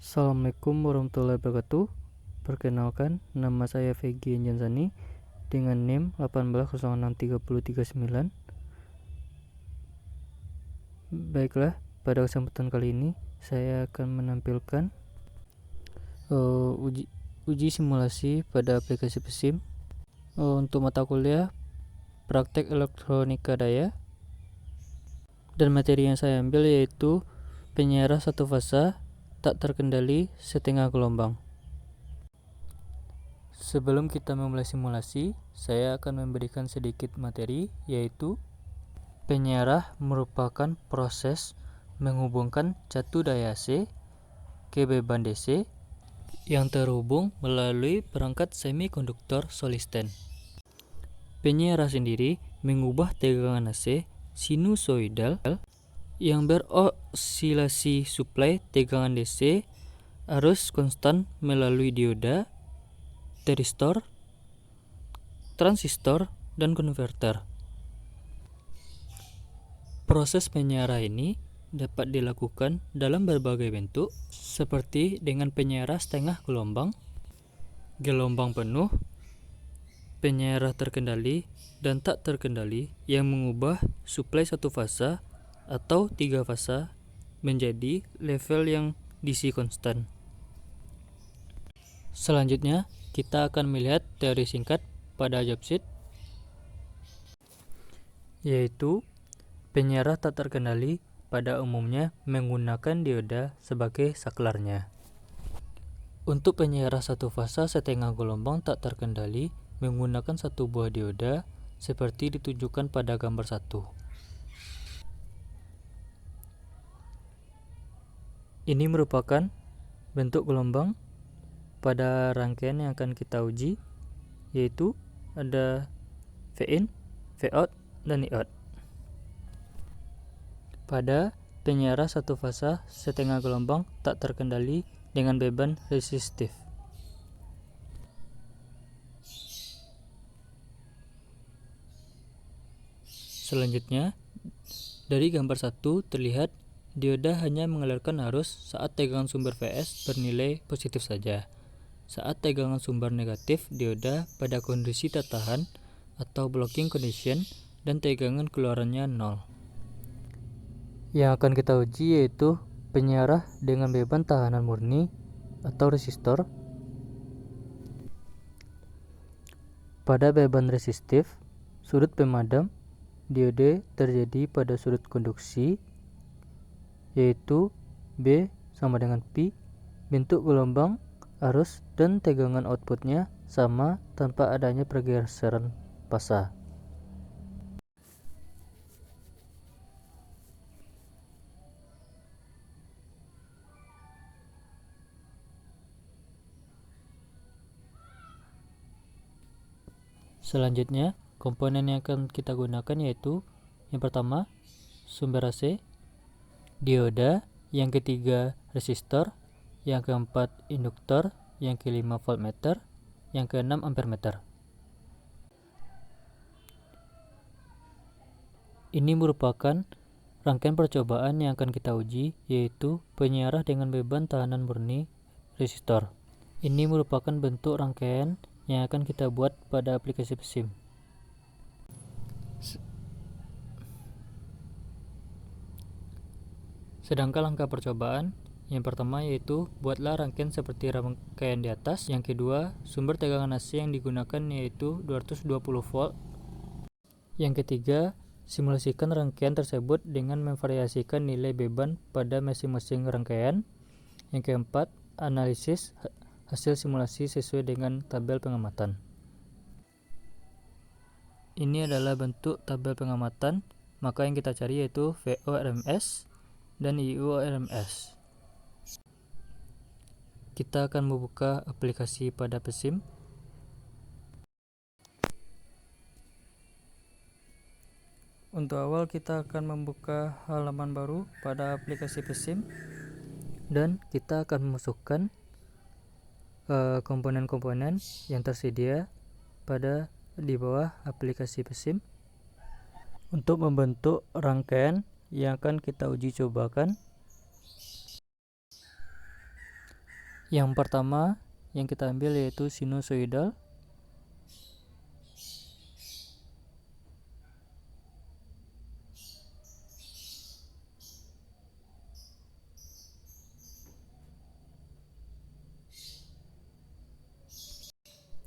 Assalamualaikum warahmatullahi wabarakatuh. Perkenalkan, nama saya Vegi Anjansani dengan NIM 1806339. Baiklah, pada kesempatan kali ini saya akan menampilkan uji simulasi pada aplikasi PESIM untuk mata kuliah Praktek Elektronika Daya, dan materi yang saya ambil yaitu penyiaran satu fasa tak terkendali setengah gelombang. Sebelum kita memulai simulasi, saya akan memberikan sedikit materi, yaitu penyiarah merupakan proses menghubungkan catu daya AC ke beban DC yang terhubung melalui perangkat semikonduktor solisten. Penyiarah sendiri mengubah tegangan AC sinusoidal yang berosilasi suplai tegangan DC arus konstan melalui dioda, teristor, transistor, dan konverter. Proses penyiarah ini dapat dilakukan dalam berbagai bentuk, seperti dengan penyiarah setengah gelombang, gelombang penuh, penyiarah terkendali, dan tak terkendali yang mengubah suplai satu fasa atau tiga fasa menjadi level yang DC konstan. Selanjutnya, kita akan melihat teori singkat pada job sheet, yaitu penyiarah tak terkendali pada umumnya menggunakan dioda sebagai saklarnya. Untuk penyiarah satu fasa setengah gelombang tak terkendali menggunakan satu buah dioda seperti ditunjukkan pada gambar 1. Ini merupakan bentuk gelombang pada rangkaian yang akan kita uji, yaitu ada V-in, V-out, dan I-out. Pada penyiarah satu fasa setengah gelombang tak terkendali dengan beban resistif. Selanjutnya, dari gambar 1 terlihat dioda hanya mengalirkan arus saat tegangan sumber Vs bernilai positif saja. Saat tegangan sumber negatif, dioda pada kondisi tak tahan atau blocking condition dan tegangan keluarannya 0. Yang akan kita uji yaitu penyiarah dengan beban tahanan murni atau resistor. Pada beban resistif, sudut pemadam diode terjadi pada sudut konduksi, yaitu B sama dengan P. Bentuk gelombang, arus, dan tegangan outputnya sama tanpa adanya pergeseran fasa. Selanjutnya, komponen yang akan kita gunakan yaitu yang pertama sumber AC, dioda, yang ketiga resistor, yang keempat induktor, yang kelima voltmeter, yang keenam ampermeter. Ini merupakan rangkaian percobaan yang akan kita uji, yaitu penyiarah dengan beban tahanan murni resistor. Ini merupakan bentuk rangkaian yang akan kita buat pada aplikasi PESIM. Sedangkan langkah percobaan yang pertama yaitu buatlah rangkaian seperti rangkaian di atas. Yang kedua, sumber tegangan AC yang digunakan yaitu 220 volt. Yang ketiga, simulasikan rangkaian tersebut dengan memvariasikan nilai beban pada masing-masing rangkaian. Yang keempat, analisis hasil simulasi sesuai dengan tabel pengamatan. Ini adalah bentuk tabel pengamatan, maka yang kita cari yaitu VO-RMS dan IO-RMS. Kita akan membuka aplikasi pada PESIM. Untuk awal kita akan membuka halaman baru pada aplikasi PESIM dan kita akan memasukkan komponen-komponen yang tersedia pada di bawah aplikasi PESIM untuk membentuk rangkaian yang akan kita uji cobakan. Yang pertama yang kita ambil yaitu sinusoidal.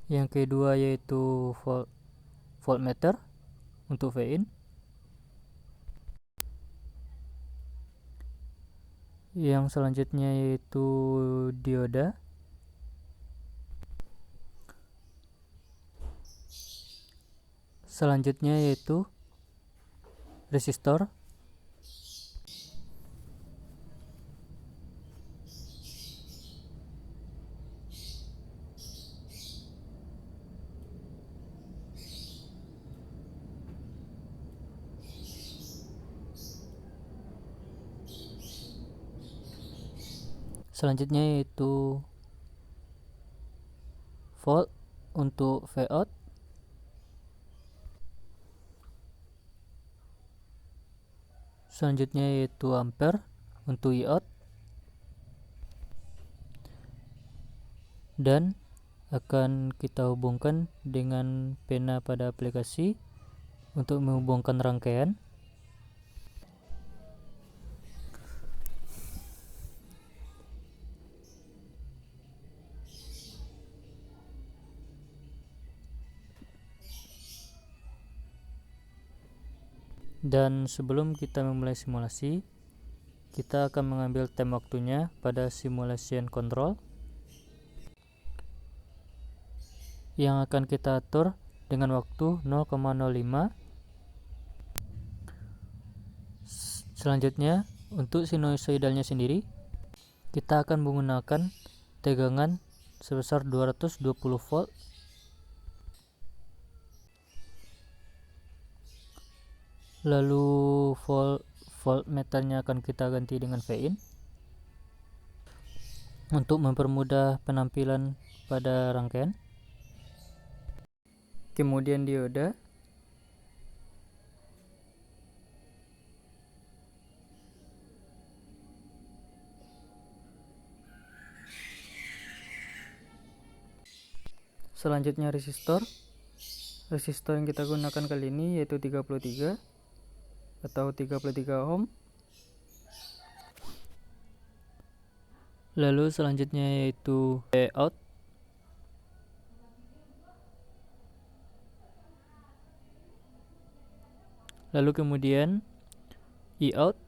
Yang kedua yaitu voltmeter untuk Vin. Yang selanjutnya yaitu dioda. Selanjutnya yaitu resistor. Selanjutnya yaitu volt untuk Vout. Selanjutnya yaitu ampere untuk Iot. Dan akan kita hubungkan dengan pena pada aplikasi untuk menghubungkan rangkaian. Dan sebelum kita memulai simulasi, kita akan mengambil time waktunya pada simulation control yang akan kita atur dengan waktu 0,05. Selanjutnya, untuk sinusoidalnya sendiri, kita akan menggunakan tegangan sebesar 220 volt. Lalu voltmeternya akan kita ganti dengan Vin untuk mempermudah penampilan pada rangkaian. Kemudian dioda. Selanjutnya resistor. Resistor yang kita gunakan kali ini yaitu 33 atau 33 ohm. Lalu selanjutnya yaitu Vout. Lalu kemudian Eout.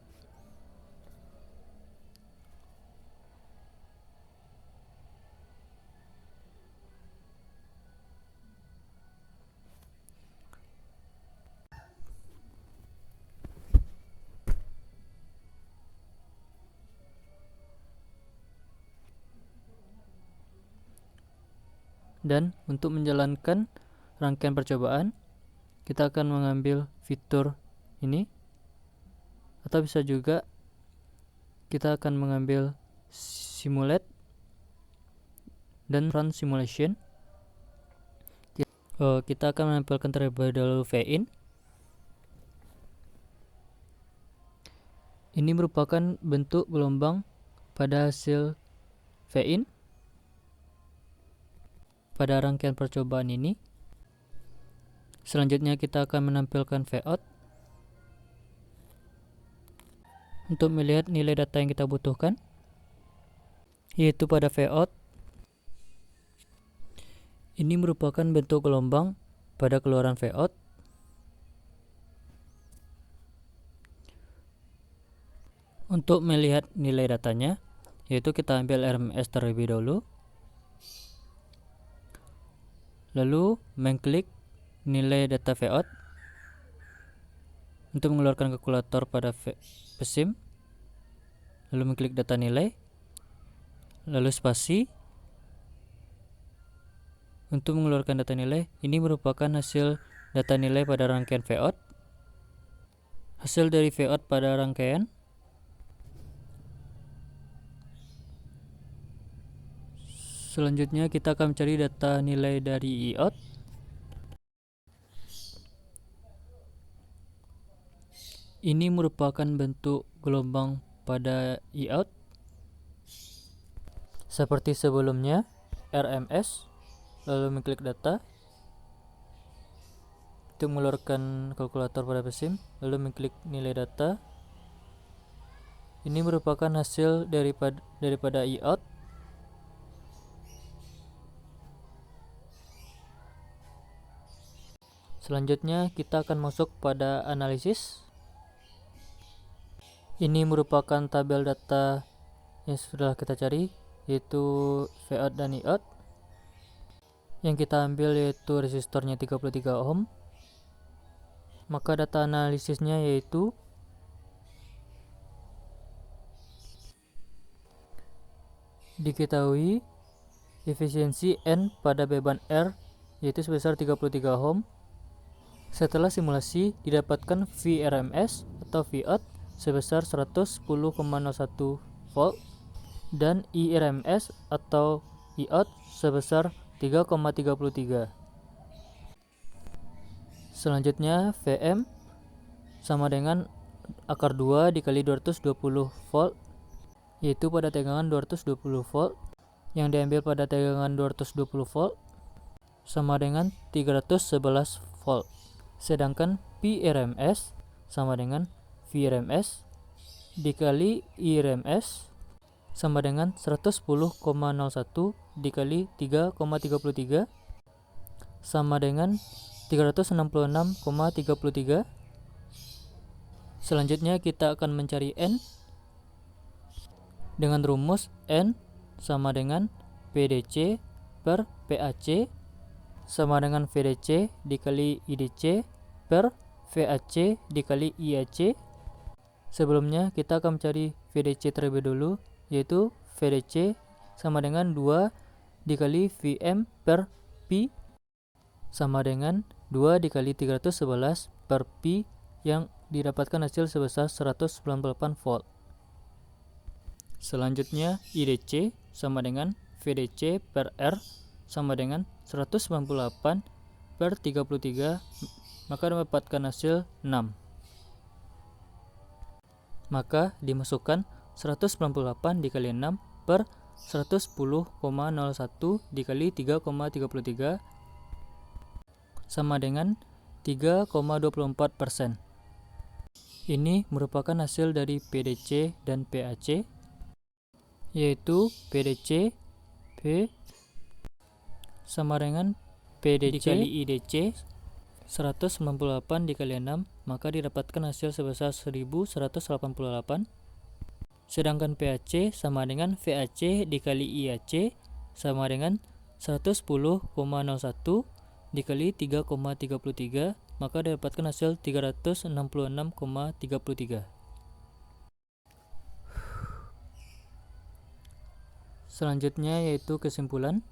Dan untuk menjalankan rangkaian percobaan, kita akan mengambil fitur ini, atau bisa juga kita akan mengambil simulate dan run simulation. Kita akan menampilkan terlebih dahulu Vin. Ini merupakan bentuk gelombang pada hasil Vin pada rangkaian percobaan ini. Selanjutnya kita akan menampilkan Vout untuk melihat nilai data yang kita butuhkan, yaitu pada Vout. Ini merupakan bentuk gelombang pada keluaran Vout. Untuk melihat nilai datanya, yaitu kita ambil RMS terlebih dahulu, lalu mengklik nilai data Vout untuk mengeluarkan kalkulator pada PSIM, lalu mengklik data nilai, lalu spasi untuk mengeluarkan data nilai. Ini merupakan hasil data nilai pada rangkaian Vout. Hasil dari Vout pada rangkaian. Selanjutnya kita akan mencari data nilai dari Eout. Ini merupakan bentuk gelombang pada Eout. Seperti sebelumnya, RMS, lalu mengklik data. Untuk mengeluarkan kalkulator pada PSIM, lalu mengklik nilai data. Ini merupakan hasil daripada IOUT. Selanjutnya kita akan masuk pada analisis. Ini merupakan tabel data yang sudah kita cari, yaitu VOUT dan IOUT. Yang kita ambil yaitu resistornya 33 ohm. Maka data analisisnya yaitu diketahui efisiensi N pada beban R yaitu sebesar 33 ohm. Setelah simulasi didapatkan VRMS atau VOUT sebesar 110,01 volt dan IRMS atau IOUT sebesar 3,33. Selanjutnya VM sama dengan akar 2 dikali 220 volt, yaitu pada tegangan 220 volt yang diambil pada tegangan 220 volt sama dengan 311 volt. Sedangkan PRMS sama dengan VRMS dikali IRMS sama dengan 110,01 dikali 3,33 sama dengan 366,33. Selanjutnya kita akan mencari N dengan rumus N sama dengan PDC per PAC sama dengan VDC dikali IDC per VAC dikali IAC. Sebelumnya kita akan mencari VDC terlebih dulu, yaitu VDC sama dengan 2 dikali VM per P sama dengan 2 dikali 311 per P yang didapatkan hasil sebesar 198 volt. Selanjutnya IDC sama dengan VDC per R sama dengan 198 per 33, maka dapatkan hasil 6. Maka dimasukkan 198 dikali 6 per 110,01 dikali 3,33 sama dengan 3,24%. Ini merupakan hasil dari PDC dan PAC, yaitu PDC P sama dengan PDC dikali IDC 198 dikali 6, maka didapatkan hasil sebesar 1188. Sedangkan PAC sama dengan VAC dikali IAC sama dengan 110,01 dikali 3,33, maka didapatkan hasil 366,33. Selanjutnya yaitu kesimpulan.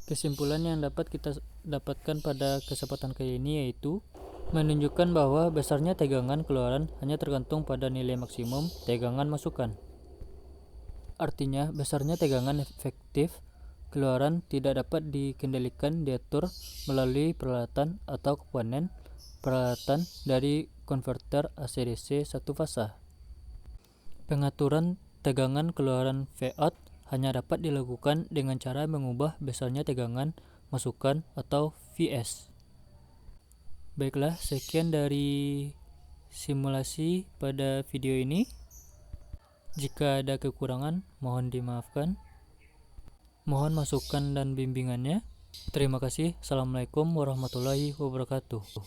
Kesimpulan yang dapat kita dapatkan pada kesempatan kali ini yaitu menunjukkan bahwa besarnya tegangan keluaran hanya tergantung pada nilai maksimum tegangan masukan. Artinya, besarnya tegangan efektif keluaran tidak dapat dikendalikan diatur melalui peralatan atau komponen peralatan dari konverter AC/DC satu fasa. Pengaturan tegangan keluaran VOUT hanya dapat dilakukan dengan cara mengubah besarnya tegangan masukan atau VS. Baiklah, sekian dari simulasi pada video ini. Jika ada kekurangan, mohon dimaafkan. Mohon masukan dan bimbingannya. Terima kasih. Assalamualaikum warahmatullahi wabarakatuh.